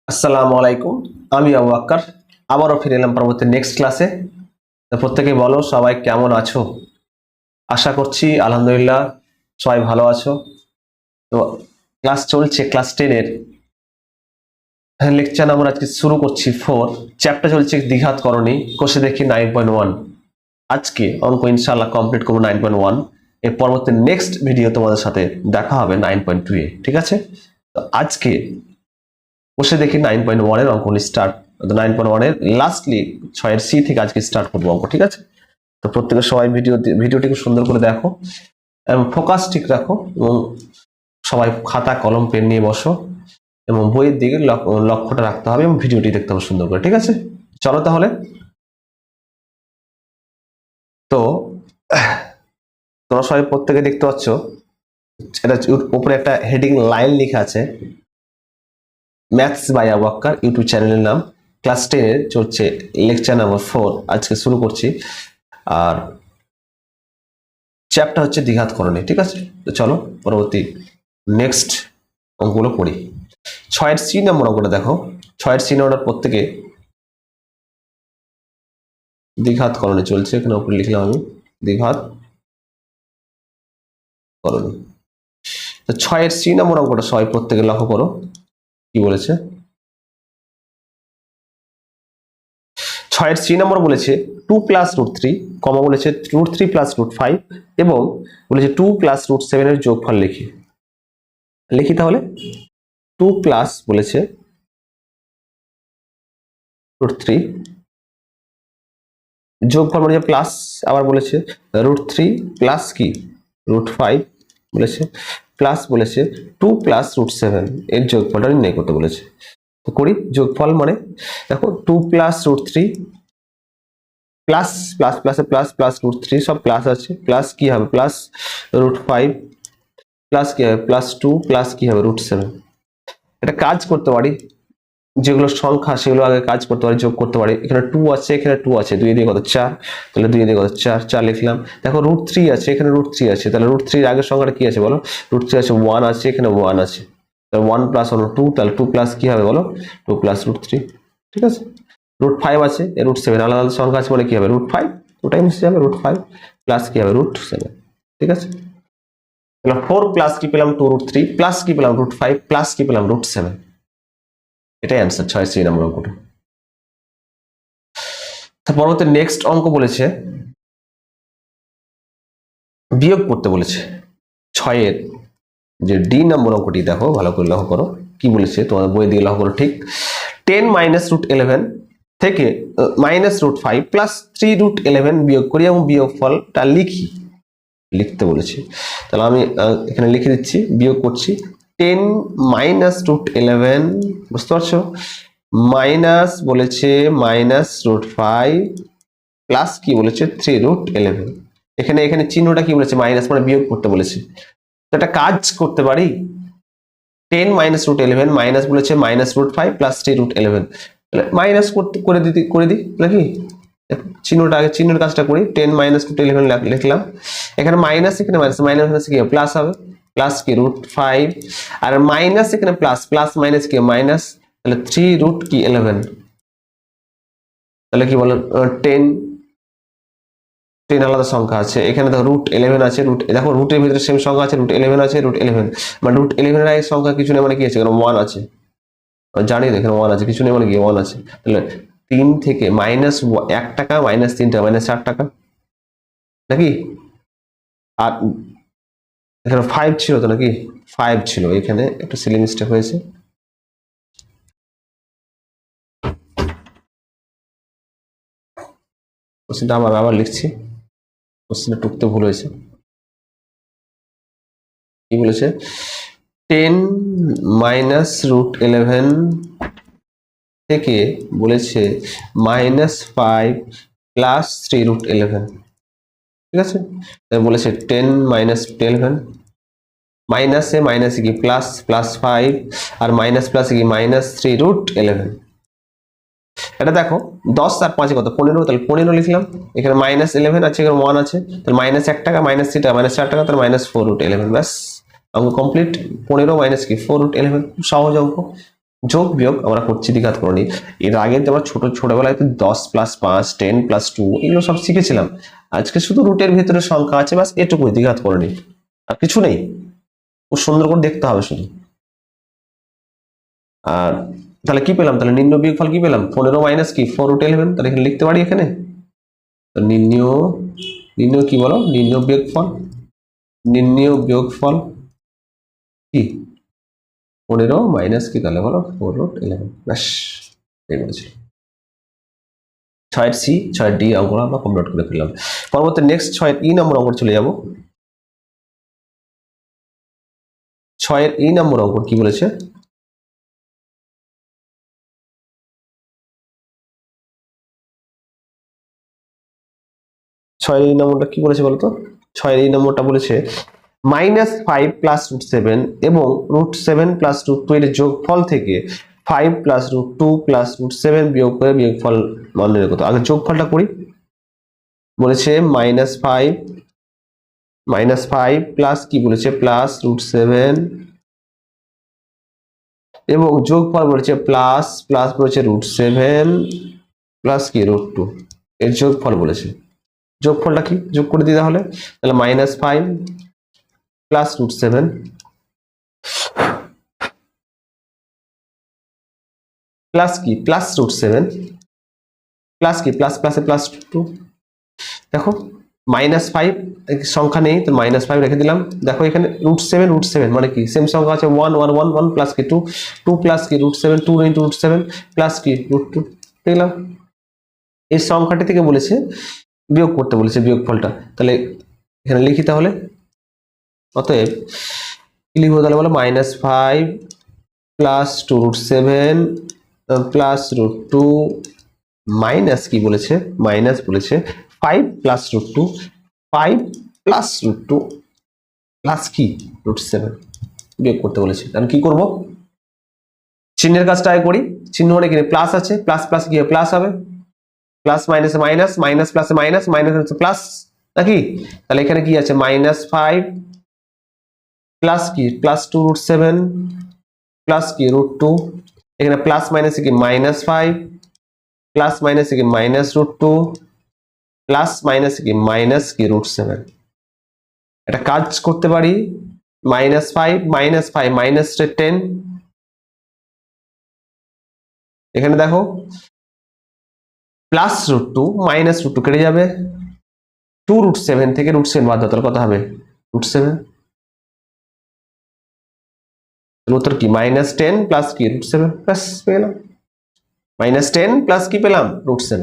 আসসালামু আলাইকুম। আমি আবু আক্কার আবারও ফিরে এলাম পরবর্তী নেক্সট ক্লাসে। তো প্রত্যেকেই বলো সবাই কেমন আছো? আশা করছি আলহামদুলিল্লাহ সবাই ভালো আছো। তো ক্লাস চলছে ক্লাস 10 এর লেকচার আমরা আজকে শুরু করছি 4 চ্যাপ্টার চলছে দ্বিঘাত করণী কোষে দেখি 9.1। আজকে অঙ্ক ইনশাআল্লাহ কমপ্লিট করবো 9.1। এর পরবর্তী নেক্সট ভিডিও তোমাদের সাথে দেখা হবে 9.2 এ, ঠিক আছে? তো আজকে বসে দেখি 9.1 এর অঙ্ক স্টার্ট। 9.1 এর লাস্টলি 6 এর সি থেকে আজকে স্টার্ট করবো অঙ্ক, ঠিক আছে? তো প্রত্যেকে সবাই ভিডিওটি খুব সুন্দর করে দেখো এবং ফোকাস ঠিক রাখো এবং সবাই খাতা কলম পেন নিয়ে বসো এবং বইয়ের দিকে লক্ষ্যটা রাখতে হবে এবং ভিডিওটি দেখতে হবে সুন্দর করে, ঠিক আছে? চলো তাহলে। তো তোমরা সবাই প্রত্যেকে দেখতে পাচ্ছ এটা উপরে একটা হেডিং লাইন লেখা আছে, maths by Abu Akkar YouTube চ্যানেলের নাম। ক্লাস 10 এর চলছে লেকচার নাম্বার 4 আজকে শুরু করছি। আর চ্যাপ্টার হচ্ছে দ্বিঘাত করণী, ঠিক আছে? তো চলো পরবর্তী নেক্সট অঙ্কগুলো পড়ি। 6 এর সি নম্বর অঙ্কটা দেখো। 6 এর সি নম্বরটা প্রত্যেকে দ্বিঘাত করণী চলছে, এখানে উপরে লিখলাম আমি দ্বিঘাত করণী। তো 6 এর সি নম্বর অঙ্কটা সবাই প্রত্যেকে লক্ষ্য করো কি বলেছে। 6 এর সি নম্বর বলেছে 2 প্লাস রুট 3 কমা বলেছে রুট 3 প্লাস রুট 5 এবং বলেছে 2 প্লাস রুট 7 এর যোগফল লিখি তাহলে। 2 প্লাস বলেছে রুট 3 যোগফল মানে প্লাস, আবার বলেছে রুট 3 প্লাস কি রুট 5 বলেছে, প্লাস বলেছে 2 প্লাস রুট 7 এর যোগফলটা নির্ণয় করতে বলেছে। তো করি যোগফল মানে দেখো 2 plus root 3 plus plus plus plus plus root 3 সব প্লাস আছে, প্লাস কি হবে প্লাস রুট 5 প্লাস কি হবে প্লাস 2 প্লাস কি হবে রুট 7। এটা কাজ করতে পারি, যেগুলো সংখ্যা সেগুলো আগে কাজ করতে পারি, যোগ করতে পারি। এখানে 2 আছে, এখানে 2 আছে, 2 দিয়ে কত 4, তাহলে 2 দিয়ে কত 4, 4 লিখলাম। দেখো রুট 3 আছে, এখানে রুট 3 আছে, তাহলে রুট 3 এর আগের সংখ্যাটা কি আছে বলো? রুট 3 আছে 1 আছে, এখানে 1 আছে, তাহলে 1 প্লাস 1 2, তাহলে 2 প্লাস কি হবে বলো 2 প্লাস রুট 3, ঠিক আছে? রুট 5 আছে, রুট 7 আলাদা আলাদা সংখ্যা আছে মানে কি হবে রুট 5, ওটাই মিশে যাবে রুট 5 প্লাস কি হবে রুট 7, ঠিক আছে? তাহলে 4 প্লাস কি পেলাম 2 রুট 3 প্লাস কি পেলাম রুট 5 প্লাস কি পেলাম রুট 7। এটাই অ্যান্সার 6 নম্বর অঙ্কটা। পরবর্তী নেক্সট অঙ্ক বলেছে বিয়োগ করতে বলেছে। 6 এর যে ডি নম্বর অঙ্কটি দেখো ভালো করে লক্ষ্য করো কি বলেছে, তোমাদের বই দিয়ে লক্ষ্য করো ঠিক। 10 মাইনাস রুট 11 থেকে মাইনাস রুট 5 প্লাস 3 রুট 11 বিয়োগ করি এবং বিয়োগ ফলটা লিখতে বলেছি। তাহলে আমি এখানে লিখে দিচ্ছি, বিয়োগ করছি 10 মাইনাস রুট 11, বুঝতে পারছো? মাইনাস বলেছে মাইনাস রুট 5 প্লাস কি বলেছে 3 রুট 11। এখানে চিহ্নটা কি বলেছে মাইনাস মানে বিয়োগ করতে বলেছে। তো একটা কাজ করতে পারি, 10 মাইনাস রুট 11 মাইনাস বলেছে minus root 5 plus 3 root 11, minus করে দিই নাকি? চিহ্নটা আগে চিহ্নের কাজটা করি। 10 মাইনাস রুট 11 লিখলাম, এখানে মাইনাস এখানে মাইনাস, মাইনাস কি প্লাস হবে, প্লাস কি রুট 5 আর মাইনাস এখানে প্লাস, প্লাস মাইনাস কি মাইনাস, তাহলে 3 রুট কি 11। তাহলে কি বলেন 10 আলাদা সংখ্যা আছে, এখানে দেখো রুট 11 আছে, দেখো রুটের ভিতরে সেম সংখ্যা আছে, রুট 11 আছে, রুট 11 মানে রুট 11 এর আগের সংখ্যা কিছু নেই মানে কি আছে এখানে 1 আছে, জানি দেখেন 1 আছে, কিছু নেই মানে কি 1 আছে। তাহলে 3 থেকে মাইনাস 1 টাকা মাইনাস 3 টাকা মাইনাস 4 টাকা নাকি? আর এখানে 5 ছিল তো নাকি? 5 ছিল, এখানে একটা সিলি মিস্টেক হয়েছে। কোশ্চেনটা আবার লিখছি, কোশ্চেনটা টুকতে ভুল হয়েছে। কি বলেছে 10 মাইনাস রুট 11 থেকে বলেছে মাইনাস 5 প্লাস 3 রুট 11, ঠিক আছে? বলেছে 10 মাইনাস 11 মাইনাসে মাইনাসে কি প্লাস, প্লাস 5 আর মাইনাস প্লাসে কি মাইনাস 3 রুট 11। এটা দেখো 10 আর 5 কত 15, তাহলে 15 লিখলাম, এখানে মাইনাস 11 আছে, এখানে 1 আছে, তাহলে মাইনাস 1 টাকা মাইনাস 3 টাকা মাইনাস 4 টাকা, তাহলে মাইনাস 4 রুট 11, ব্যাস অঙ্ক কমপ্লিট। 15 মাইনাস কি 4 রুট 11, সহজ অঙ্ক, যোগ বিয়োগ আমরা করছি দ্বিঘাত করণী। এর আগে তো আমরা ছোটবেলায় তো 10 + 5, 10 + 2 এগুলো সব শিখেছিলাম। আজকে শুধু রুটের ভিতরে সংখ্যা আছে, বাস এটুকুই দ্বিঘাত করণী, আর কিছু নেই। খুব সুন্দর করে দেখতে হবে শুধু। আর তাহলে কি পেলাম, তাহলে নির্ণয় বিয়োগফল কি পেলাম, 15 মাইনাস কি 4√11, তাহলে এখানে লিখতে পারি এখানে নির্ণয় কি বলো, নির্ণয় বিয়োগফল কি 15 মাইনাস কি তাহলে বলো 4√11, ব্যাস এই বলেছিল। 6 সি 6 ডি অঙ্কটা আমরা কমপ্লিট করে ফেললাম। পরবর্তী নেক্সট 6 ই নম্বর অঙ্ক চলে যাব। 6 ই নম্বর অঙ্ক কি বলেছে, 6 এই নম্বরটা কি বলেছে বলতো, 6 এই নম্বরটা বলেছে -5 + √7 এবং √7 + √2 এর যোগফল থেকে 5 + √2 + √7 বিয়োগ করে বিয়োগফল মান নির্ণয় করতে। আগে যোগফলটা করি। বলেছে -5 প্লাস কি বলেছে +√7 এবং যোগফল বলেছে প্লাস বলেছে √7 প্লাস কি √2 এর যোগফল বলেছে। যোগফলটা কি যোগ করে দিই তাহলে -5 প্লাস √7 প্লাস কি প্লাস √7 প্লাস কি প্লাস প্লাসে +2। দেখো -5 সংখ্যা নেই তো -5 রেখে দিলাম। দেখো এখানে √7 মানে কি সেম সংখ্যা আছে 1 1 1 1 প্লাস কি 2 2 প্লাস কি √7 2 × √7 প্লাস কি √2 দেখলাম। এই সংখ্যাটি থেকে বলেছে বিয়োগ করতে বলেছে বিয়োগফলটা, তাহলে এখানে লিখি তাহলে। অতএব কি লিখবো তাহলে বলো -5 প্লাস 2√7 প্লাস √2 মাইনাস কি বলেছে মাইনাস বলেছে 5 প্লাস √2 5 প্লাস √2 প্লাস কি √7 বিয়োগ করতে বলেছে। আমি কি করব, চিহ্নের কাজটা আগে করি। চিহ্ন মানে কি প্লাস আছে, প্লাস প্লাস কি প্লাস হবে, প্লাস মাইনাসে মাইনাস, মাইনাস প্লাসে মাইনাস, মাইনাস হচ্ছে প্লাস নাকি। তাহলে এখানে কি আছে -5 প্লাস কি প্লাস 2√7 প্লাস কি √2, এখানে প্লাস মাইনাসে কি -5 প্লাস মাইনাসে কি -√2 প্লাস মাইনাসে কি মাইনাস কি √7। এটা কাজ করতে পারি -5 -5 -10, এখানে দেখো প্লাস √2 -√2 কেটে যাবে, 2√7 থেকে √7 বাদ দাও তাহলে কত হবে √7। উত্তর কি -10 প্লাস কি √7 প্লাস পেলাম -10 প্লাস কি পেলাম √7।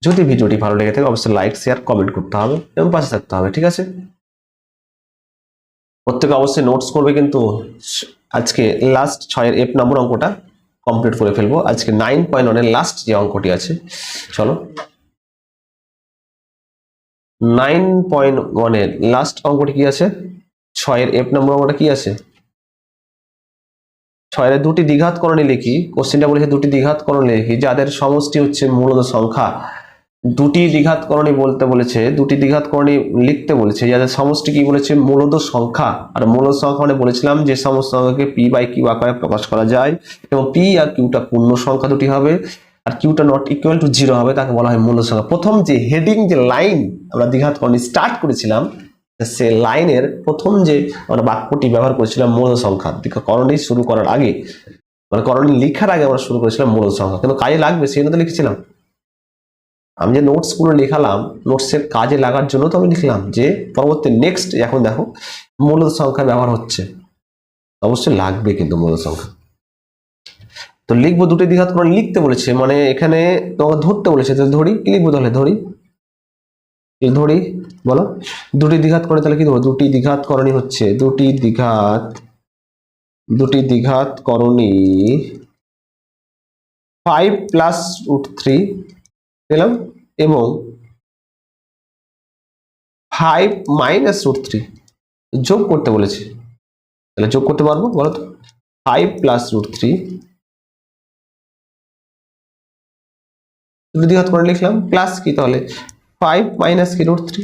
যদি ভিডিওটি ভালো লেগে থাকে অবশ্যই লাইক শেয়ার কমেন্ট করতে হবে এবং পাশে থাকতে হবে, ঠিক আছে। প্রত্যেকে অবশ্যই নোটস করবে কিন্তু। আজকে লাস্ট 6 এর F নম্বর অঙ্কটা কমপ্লিট করে ফেলবো। আজকে 9.1 এর লাস্ট যে অঙ্কটি আছে, চলো 9.1 এর লাস্ট অঙ্কটি কি আছে, 6 এর F নম্বর অঙ্কটা কি আছে, 6 এর দুটি দ্বিঘাত করণী লিখি। কোশ্চেনটা বলেছে দুটি দ্বিঘাত করণী লিখি যাদের সমষ্টি হচ্ছে মূলত সংখ্যা। দুটি দ্বিঘাত করণী বলতে বলেছে, দুটি দ্বিঘাত করণী লিখতে বলেছে যাদের সমষ্টি কি বলেছে মূলত সংখ্যা। আর মূলত সংখ্যা মানে বলেছিলাম যে সমস্ত সংখ্যাকে p/q আকারে প্রকাশ করা যায় এবং p আর qটা পূর্ণ সংখ্যা দুটি হবে আর qটা নট ইকুয়াল টু 0 হবে, তাকে বলা হয় মূলত সংখ্যা। প্রথম যে হেডিং যে লাইন আমরা দ্বিঘাত করণী স্টার্ট করেছিলাম, সে লাইনের প্রথম যে আমরা বাক্যটি ব্যবহার করেছিলাম মূলত সংখ্যা। করণী শুরু করার আগে মানে করণী লেখার আগে আমরা শুরু করেছিলাম মূলত সংখ্যা, কিন্তু কাজে লাগবে সেই জন্য তো লিখেছিলাম। আমি যে নোটস গুলো লিখালাম নোটসের কাজে লাগার জন্য তো আমি লিখলাম যে পরবর্তী নেক্সট এখন দেখো মূলত সংখ্যা ব্যবহার হচ্ছে, অবশ্যই লাগবে কিন্তু মূলত সংখ্যা। তো লিখবো দুটি দ্বিঘাত করণী লিখতে বলেছে মানে এখানে তোমাকে ধরতে বলেছে, তাহলে ধরি কি লিখবো, তাহলে ধরি বলো দুটি দ্বিঘাত করণী, তাহলে কি দেবো দুটি দ্বিঘাত করণী হচ্ছে দুটি দ্বিঘাত করণী 5 প্লাস √3 দিলাম এবং 5 মাইনাস √3 যোগ করতে বলেছে। তাহলে যোগ করতে পারবো বলো তো, 5 প্লাস √3 দুটি দ্বিঘাত করণী লিখলাম প্লাস কি তাহলে 5 মাইনাস কি √3,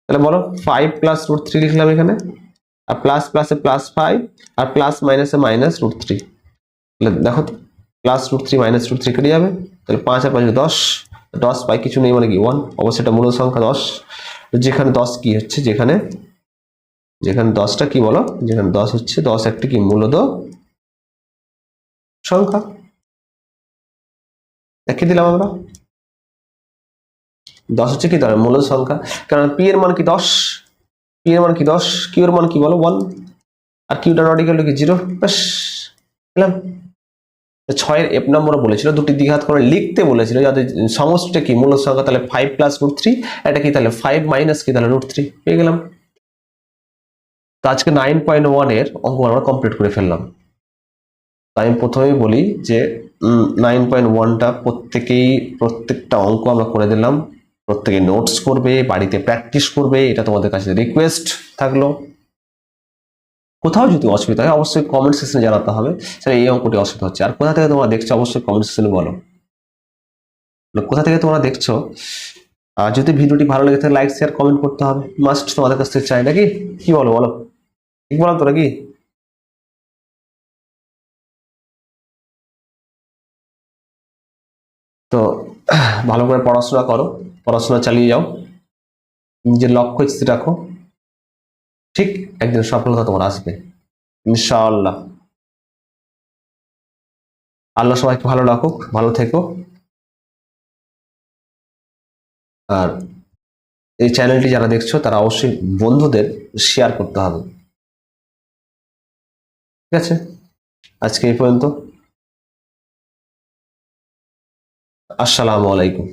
তাহলে বলো 5 প্লাস √3 লিখলাম এখানে আর প্লাস প্লাসে +5 আর প্লাস মাইনাসে -√3। দেখো তো +√3 -√3 কেটে যাবে, তাহলে 5 আর 5 10, 10 পাই কিছু নেই মানে কি 1, অবশ্যই এটা মূল সংখ্যা 10। যেখানে 10 কি হচ্ছে, যেখানে 10টা কি বলো, যেখানে 10 হচ্ছে 10 একটা কি মূলদ সংখ্যা। দেখিয়ে দিলাম আমরা 10 হচ্ছে কি তাহলে মূলদ সংখ্যা, কারণ পি এর মান কি 10, পি এর মান কি 10, কিউ এর মান কি বলো 1, আর কিউটা নট ইকুয়াল টু কি 0। ব্যাস পেলাম। 6 এর এফ নম্বরও বলেছিল দুটি দ্বিঘাত করে লিখতে বলেছিল, যাদের সমষ্টিটা কি মূলদ সংখ্যা, তাহলে 5 + √3, এটা কি তাহলে 5 মাইনাস কি তাহলে √3 পেয়ে গেলাম। তো আজকে 9.1 এর অঙ্ক আমরা কমপ্লিট করে ফেললাম। তো আমি প্রথমেই বলি যে 9.1টা প্রত্যেকটা অঙ্ক আমরা করে দিলাম, প্রত্যেকে নোটস করবে, বাড়িতে প্র্যাকটিস করবে, এটা তোমাদের কাছে রিকোয়েস্ট থাকলো। কোথাও যদি অসুবিধা হয় অবশ্যই কমেন্ট সেকশনে জানাতে হবে, স্যার এই অঙ্কটি অসুবিধা হচ্ছে। আর কোথা থেকে তোমরা দেখছো অবশ্যই কমেন্ট সেকশনে বলো, কোথা থেকে তোমরা দেখছো। আর যদি ভিডিওটি ভালো লেগে থাকে লাইক শেয়ার কমেন্ট করতে হবে, মাস্ট তোমাদের কাছ থেকে চাই নাকি, কি বলো বলো, ঠিক বলো তো নাকি? তো ভালো করে পড়াশোনা করো, পড়াশোনা চালিয়ে যাও, নিজের লক্ষ্য স্থির রাখো, ঠিক একদিন সফলতা তোমার আসবে ইনশাআল্লাহ। আল্লাহ সবাইকে ভালো রাখুক, ভালো থেকো। আর এই চ্যানেলটি যারা দেখছো তারা অবশ্যই বন্ধুদের শেয়ার করতে হবে, ঠিক আছে? আজকে এই পর্যন্ত, আসসালামু আলাইকুম।